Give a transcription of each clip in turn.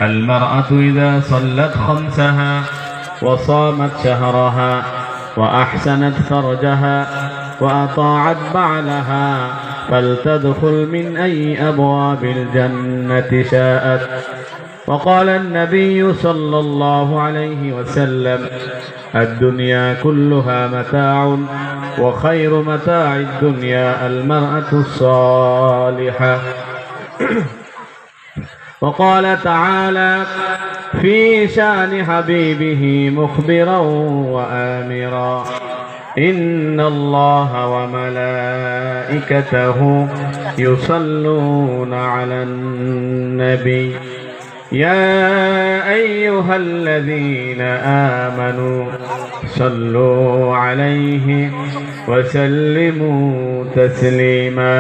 المرأة إذا صلت خمسها وصامت شهرها وأحسنت فرجها وأطاعت بعلها فلتدخل من أي أبواب الجنة شاءت. وقال النبي صلى الله عليه وسلم: الدنيا كلها متاع وخير متاع الدنيا المرأة الصالحة. وقال تعالى في شان حبيبه مخبرا وآمرا: إن الله وملائكته يصلون على النبي يا أيها الذين آمنوا صلوا عليه وسلموا تسليما.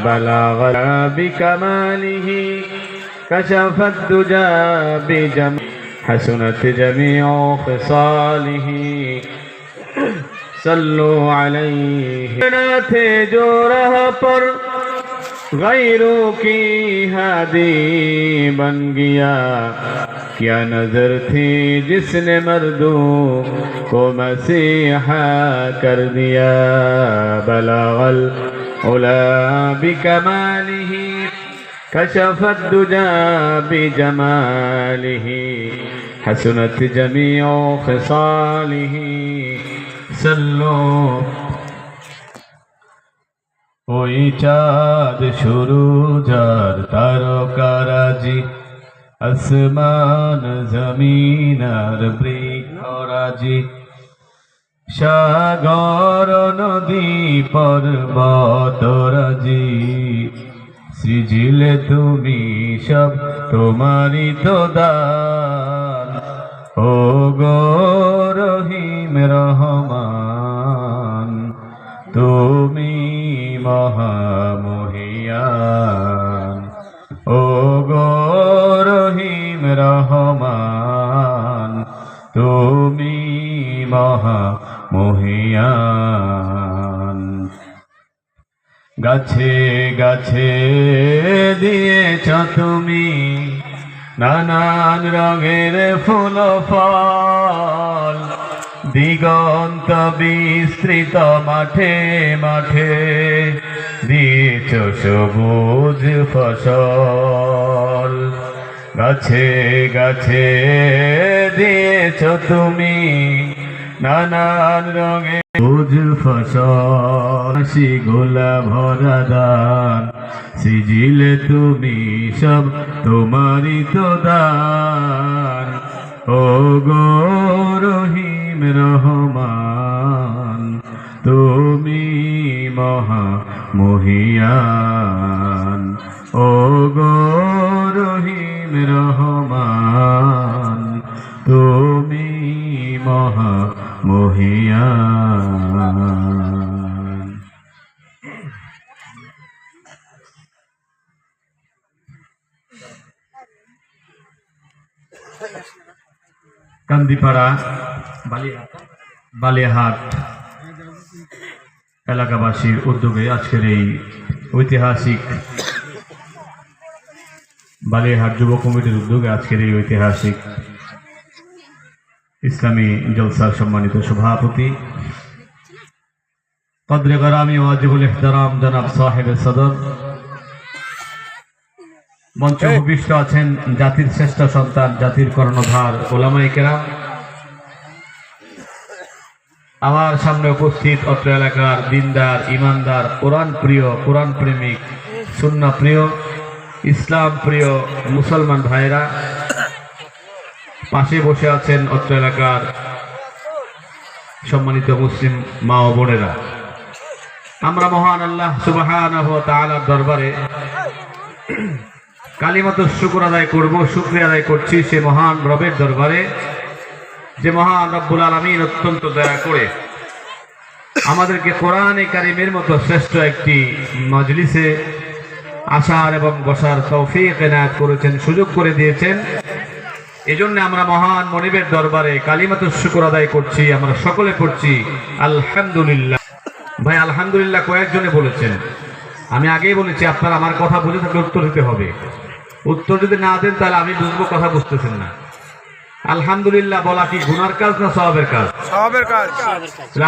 بلغ بكماله كشف الدجى بجمال حسنت جميع خصاله صلوا عليه थे जो राह पर गैरों की हादी बन गया। क्या नजर थी जिसने मर्दों को मसीहा कर दिया। बलगल उला बिकमालिही कशफत दुजा बिजमालिही हसनत जमीउ खिसालिही सल्लो। ওই চাঁদ সুরুজ আর তারকারাজি আসমান জমিন আর বৃক্ষরাজি সাগর নদী পর্বতরাজি সৃজিলে তুমি সব তোমারই তো দান। ও গো রহিম রহমান তুমি মহামহিয়ান। ও গো রহিম রহমান তুমি মহামহিয়ান। গাছে গাছে দিয়েছ তুমি নানান রঙের ফুল ফল। দিগন্ত বিস্তৃত মাঠে মাঠে দিয়েছ সবুজ ফসল। গাছে গাছে দিয়েছ তুমি নানান রঙের সবুজ ফসল। হাসি গোলা ভরা দান সৃজিলে তুমি সব তোমারই তো দান। ও গো রহিম রহমান তুমি মহামহিয়ান। ও গো রহিম রহমান তুমি মহামহিয়ান। কান্দিপাড়া বালিয়াহাট এলাকাবাসীর উদ্যোগে আজকের এই ঐতিহাসিক বালিয়াহাট যুব কমিটির উদ্যোগে আজকের এই ঐতিহাসিক ইসলামী জলসার সম্মানিত সভাপতি কদরে গরামি ওয়াজিবুল ইহতারাম জনাব সাহেব সদর, মঞ্চে উপবিষ্ট আছেন জাতির শ্রেষ্ঠ সন্তান, জাতির কর্ণধার ওলামায়ে কেরাম, আমার সামনে উপস্থিত অত্র এলাকার দিনদার ইমানদার কোরআন প্রিয় কোরআন প্রেমিক সুন্নাহ প্রিয় ইসলাম প্রিয় মুসলমান ভাইরা, পাশে বসে আছেন অত্র এলাকার সম্মানিত মুসলিম মা ও বোনেরা। আমরা মহান আল্লাহ সুবহানাহু ওয়া তাআলার দরবারে কালিমাতুশ শুকর আদায় করব, শুকরিয়া আদায় করছি সে মহান রবের দরবারে যে মহান রব্বুল আলামিন অত্যন্ত দয়া করে আমাদেরকে কোরআনে কারীমের মতো শ্রেষ্ঠ একটি মজলিসে আসার এবং বসার তৌফিক এনায়েত করেছেন, সুযোগ করে দিয়েছেন। এজন্য আমরা মহান মনিবের দরবারে কালিমাতুশ শুকর আদায় করছি। আমরা সকলে পড়ছি আলহামদুলিল্লাহ। ভাই আলহামদুলিল্লাহ কয়েকজনে বলেছেন, আমি আগেই বলেছি আপনারা আমার কথা বুঝে থাকলে উত্তর দিতে হবে। উত্তর যদি না দেন তাহলে আমি বুঝবো কথা বুঝতেছেন না। আলহামদুলিল্লাহ বলা কি গুনার কাজ না সওয়াবের কাজ? সওয়াবের কাজ।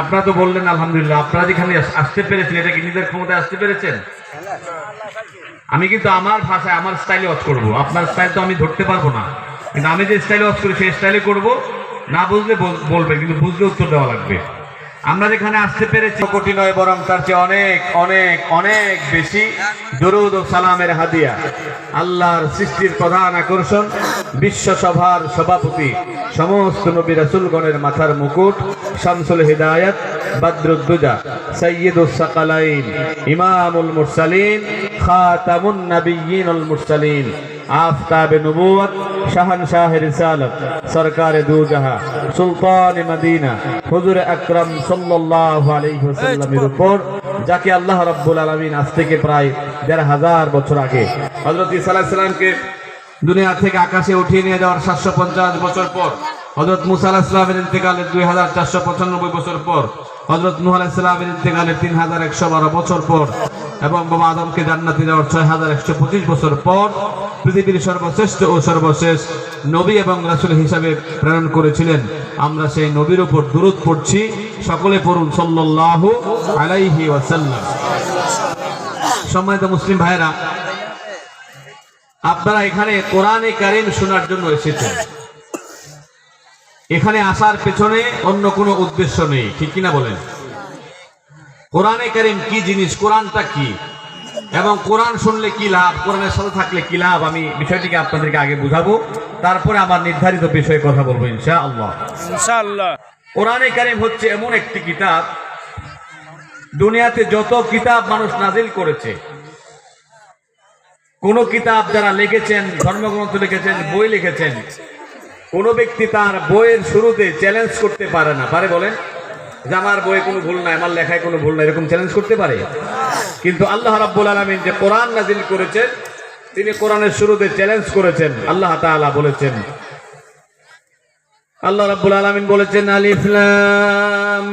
আপনারা তো বললেন আলহামদুলিল্লাহ, আপনারা যেখানে আসতে পেরেছেন এটা কি নিজের ক্ষমতায় আসতে পেরেছেন? আমি কিন্তু আমার ভাষায় আমার স্টাইলে ওয়াজ করবো, আপনার স্টাইল তো আমি ধরতে পারবো না, কিন্তু আমি যে স্টাইলে ওয়াজ করি সেই স্টাইলে করবো। না বুঝলে বলবেন, কিন্তু বুঝলে উত্তর দেওয়া লাগবে। আমরা যেখানে আসতে পেরেছি কোটি নয়, বরং তার চেয়ে অনেক অনেক অনেক বেশি দরুদ ও সালামের হাদিয়া। আল্লাহর সৃষ্টির প্রধান আকর্ষণ, বিশ্ব সভার সভাপতি, সমস্ত নবী রাসূলগণের মাথার মুকুট, শামসুল হিদায়াত, বদরুদ্দুজা, সাইয়্যিদুস সাকালাইন, ইমামুল মুরসালিন, খাতামুন নবিয়্যিন ওয়াল মুরসালিন, আফতাবে নবুয়ত, শাহনশাহে রিসালত, সরকারে দু জাহাঁ, সুলতান মদিনা, হুজুর আকরাম সাল্লাল্লাহু আলাইহি ওয়াসাল্লামের উপর, যাকে আল্লাহ রাব্বুল আলামিন আজ থেকে প্রায় ১৫০০ বছর আগে হযরত ঈসা আলাইহিস সালামকে দুনিয়া থেকে আকাশে উঠিয়ে নিয়ে যাওয়ার ৭৫০ বছর পর, হযরত মুসা আলাইহিস সালামের ইন্তেকালের ২৪৯৫ বছর পর, হযরত নূহ আলাইহিস সালামের ইন্তেকালের ৩১১২ বছর পর, এবং বাবা আদমকে জান্নাতে যাওয়ার ৬১২৫ বছর পর পৃথিবীর সর্বশ্রেষ্ঠ ও সর্বশেষ নবী এবং রাসূল হিসাবে প্রেরণ করেছিলেন। আমরা সেই নবীর উপর দুরূদ পড়ছি, সকলে পড়ুন সাল্লাল্লাহু আলাইহি ওয়াসাল্লাম। সম্মানিত মুসলিম ভাইরা, আপনারা এখানে কোরআনে কারীম শোনার জন্য এসেছেন। এখানে আসার পেছনে অন্য কোনো উদ্দেশ্য নেই, ঠিক কিনা বলেন? কোরআনে কারীম কি জিনিস, কোরআনটা কি, এবং কোরআন শুনলে কি লাভ, কোরআনের সাথে থাকলে কি লাভ, আমি বিষয়টিকে আপনাদেরকে আগে বুঝাবো, তারপরে আমার নির্ধারিত বিষয়ে কথা বলবো ইনশাআল্লাহ। কোরআনে কারীম হচ্ছে এমন একটি কিতাব, দুনিয়াতে যত কিতাব মানুষ নাজিল করেছে, কোন কিতাব যারা লিখেছেন, ধর্মগ্রন্থ লিখেছেন, বই লিখেছেন, কোন ব্যক্তি তার বইয়ের শুরুতে চ্যালেঞ্জ করতে পারে না। পারে বলেন যে আমার বইয়ে কোনো ভুল নাই, আমার লেখায় কোনো ভুল নাই, এরকম চ্যালেঞ্জ করতে পারে? কিন্তু আল্লাহ রাব্বুল আলামিন যে কোরআন নাজিল করেছেন, তিনি কোরআনের শুরুতে চ্যালেঞ্জ করেছেন। আল্লাহ তাআলা বলেছেন, আল্লাহ রাব্বুল আলামিন বলেছেন, আলিফ লাম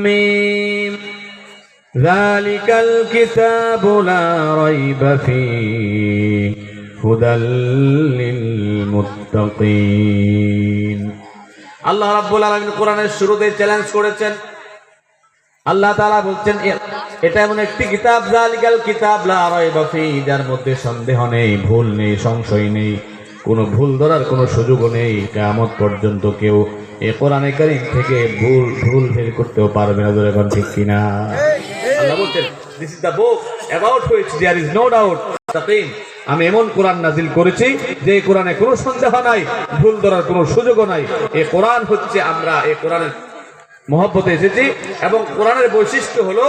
মিম যালিকাল কিতাবু লা রাইবা ফীহি হুদাল লিল মুত্তাকিন। আল্লাহ রাব্বুল আলামিন কোরআনের শুরুতে চ্যালেঞ্জ করেছেন। আল্লাহ তাআলা বলছেন, এটা এমন একটি কিতাব, যালিকাল কিতাব লা রাইবা ফীহি, যার মধ্যে সন্দেহ নেই, ভুল নেই, সংশয় নেই, কোনো ভুল ধরার কোনো সুযোগও নেই। কিয়ামত পর্যন্ত কেউ এই কোরআনে কারীম থেকে ভুল বের করতেও পারবে না। যখন ঠিক কিনা? আল্লাহ বলছেন, this is the book about which there is no doubt. আমি এমন কোরআন নাজিল করেছি যে কোরআনে কোনো সন্দেহ নাই, ভুল ধরার কোনো সুযোগও নাই। এই কোরআন হচ্ছে, আমরা এই কোরআনের মহব্বতে এসেছি, এবং কোরআনের বৈশিষ্ট্য হলো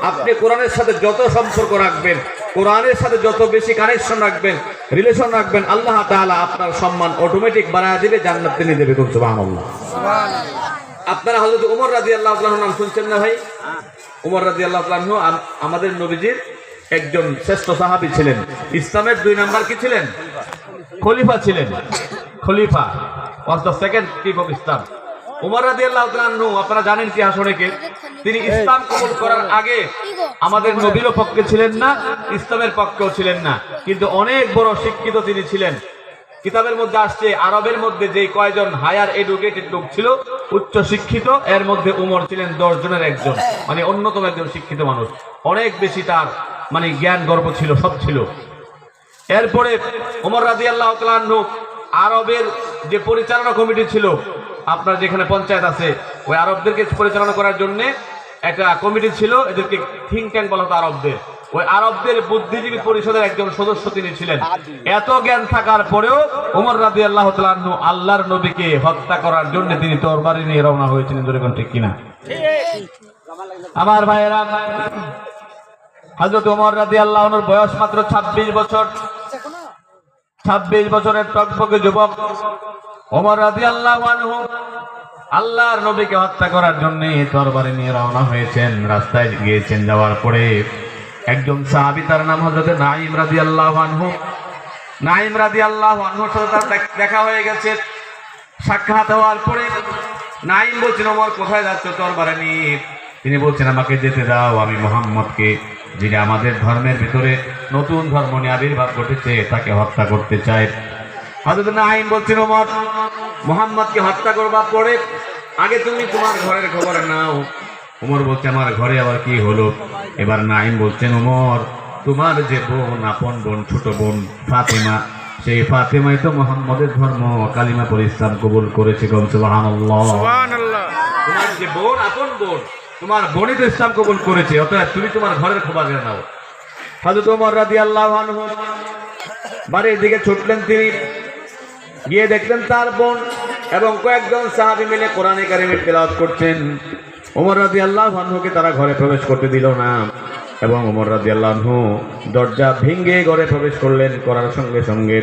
আপনি কোরআনের সাথে যত সম্পর্ক রাখবেন, কোরআনের সাথে যত বেশি কানেকশন রাখবেন, রিলেশন রাখবেন, আল্লাহ তাআলা আপনার সম্মান অটোমেটিক বানায় দিবে, জান্নাতে নিয়ে দেবে। সুবহানাল্লাহ। আপনারা হযরত ওমর রাদিয়াল্লাহু তাআলার নাম শুনছেন না ভাই? ওমর রাদিয়াল্লাহু তাআলা আমাদের নবীজির একজন শ্রেষ্ঠ সাহাবী ছিলেন। ইসলামের 2 নাম্বার কি ছিলেন? খলিফা ছিলেন। খলিফা was the second chief of Islam. Omar রাদিয়াল্লাহু তাআলা আপনারা জানেন কি আসলে তিনি ইসলাম কবুল করার আগে আমাদের নবীর পক্ষে ছিলেন না, ইসলামের পক্ষেও ছিলেন না, কিন্তু অনেক বড় শিক্ষিত তিনি ছিলেন। কিতাবের মধ্যে আসছে, আরবের মধ্যে যে কয়জন হায়ার এডুকেটেড লোক ছিল, উচ্চ শিক্ষিত, এর মধ্যে উমর ছিলেন 10 জনের একজন, মানে অন্যতম একজন শিক্ষিত মানুষ। অনেক বেশি তার মানে জ্ঞান গর্ব ছিল, সব ছিল। এরপরে ওমর রাদিয়াল্লাহু তাআলা আরবের যে পরিচালনা কমিটি ছিল, আপনার যেখানে পঞ্চায়েত আছে, ওই আরবদেরকে পরিচালনা করার জন্য একটা কমিটি ছিল, এদেরকে থিঙ্ক ট্যাঙ্ক বলা হতো আরবদের। ওই আরবদের বুদ্ধিজীবী পরিষদের একজন সদস্য তিনি ছিলেন। এত জ্ঞান থাকার পরেও ওমর রাদিয়াল্লাহু তাআলা আল্লাহর নবীকে হত্যা করার জন্য তিনি তরবারি নিয়ে রওনা হয়েছিলেন। যেরকম ঠিক কিনা? আমার ভাইয়েরা, হযরত ওমর রাদিয়াল্লাহু আনহুর বয়স মাত্র 26 বছর। 26 বছরের টকবকে যুবক ওমর রাদিয়াল্লাহু আনহু আল্লাহর নবীকে হত্যা করার জন্য তরবারি নিয়ে রওনা হয়েছেন। রাস্তায় গিয়েছেন, যাওয়ার পরে একজন সাহাবী, তার নাম হযরত নাঈম রাদিয়াল্লাহু আনহু। নাঈম রাদিয়াল্লাহু আনহুর সাথে তার দেখা হয়ে গেছে। সাক্ষাৎ হওয়ার পরে নাঈম বলছেন, ওমর কোথায় যাচ্ছ তরবারি নিয়ে? তিনি বলছেন, আমাকে যেতে দাও, আমি মুহাম্মদকে যিনি আমাদের ধর্মের ভিতরে নতুন ধর্ম নিয়ে আবির্ভাব ঘটেছে তাকে হত্যা করতে চায়। হযরত নাঈম বলছেন, ওমর, মুহাম্মদকে হত্যা করবার পরে আগে তুমি তোমার ঘরের খবর নাও। ওমর বলছে, আমার ঘরে আবার কি হলো? এবার নাঈম বলছেন, ওমর, তোমার যে বোন, আপন বোন, ছোট বোন ফাতেমা, সেই ফাতেমাই তো মুহাম্মদের ধর্ম কালিমা পড়ে ইসলাম কবুল করেছে। সুবহানাল্লাহ। তোমার যে বোন, আপন বোন, তোমার বোনই তো ইসলাম কবুল করেছে, অতএব তুমি তোমার ঘরের খবর নাও। হযরত ওমর রাদিয়াল্লাহু আনহু বাড়ির দিকে ছুটলেন। তিনি গিয়ে দেখলেন তার বোন এবং কয়েকজন সাহাবী মিলে কোরআনে কারিমের তেলাওয়াত করছেন। ওমর রাদিয়াল্লাহু আনহুকে তারা ঘরে প্রবেশ করতে দিল না এবং ওমর রাদিয়াল্লাহু আনহু দরজা ভেঙে ঘরে প্রবেশ করলেন। করার সঙ্গে সঙ্গে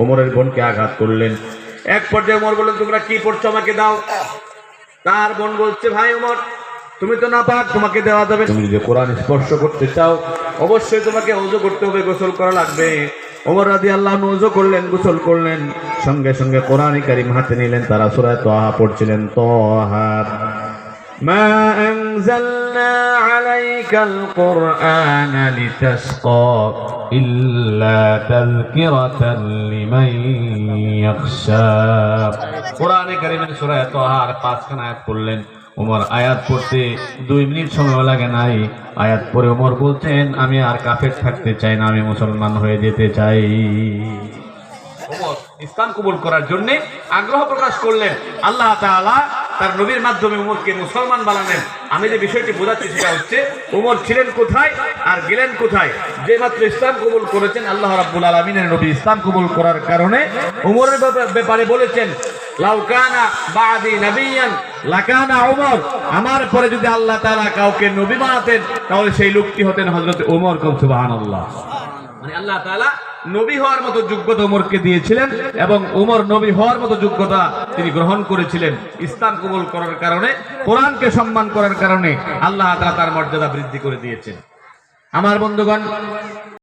ওমরের বোনকে আঘাত করলেন। এক পর্যায়ে ওমর বললেন, তোমরা কি পড়ছো, আমাকে দাও। তার বোন বলছে, ভাই ওমর, তুমি তো নাপাক, তোমাকে দেওয়া যাবে। তুমি যদি কোরআন স্পর্শ করতে চাও অবশ্যই তোমাকে ওযু করতে হবে, গোসল করা লাগবে। ওমর রাদিয়াল্লাহু আনহু ওযু করলেন, গোসল করলেন, সঙ্গে সঙ্গে কোরআনে কারীম হাতে নিলেন। তারা সূরা তাহা পড়ছিলেন। তাহা মা আনজালনা আলাইকাল কুরআনা লিতাশকা ইল্লা তাযকিরাতাল লিমান ইয়াখশা। কোরআনে কারীমের সূরা তাহার 5খানা আয়াত পড়লেন। ওমর আয়াত পড়তে 2 মিনিট সময় লাগে নাই। আয়াত পড়ে ওমর বলছেন, আমি আর কাফের থাকতে চাই না, আমি মুসলমান হয়ে যেতে চাই। ওমর ইসলাম কবুল করার জন্য আগ্রহ প্রকাশ করলেন। আল্লাহ তাআলা তার নবীর মাধ্যমে ওমরকে মুসলমান বানালেন। আমি যে বিষয়টি বোঝাচ্ছি সেটা হচ্ছে, ওমর ছিলেন কোথায় আর গেলেন কোথায়? যে মাত্র ইসলাম কবুল করেছেন, আল্লাহ রাব্বুল আলামিনের নবী ইসলাম কবুল করার কারণে ওমরের ব্যাপারে বলেছেন, লাউ কানা বাদি নবিয়ান লাকানা ওমর। আমার পরে যদি আল্লাহ তাআলা কাউকে নবী বানাতেন তাহলে সেই লোকটি হতেন হযরত ওমর। সুবহানাল্লাহ। মানে আল্লাহ তাআলা নবী হওয়ার মতো যোগ্যতা ওমরকে দিয়েছিলেন এবং ওমর নবী হওয়ার মতো যোগ্যতা তিনি গ্রহণ করেছিলেন। ইসলাম কবুল করার কারণে, কোরআনকে সম্মান করার কারণে আল্লাহ তাআলা তার মর্যাদা বৃদ্ধি করে দিয়েছেন। আমার বন্ধুগণ,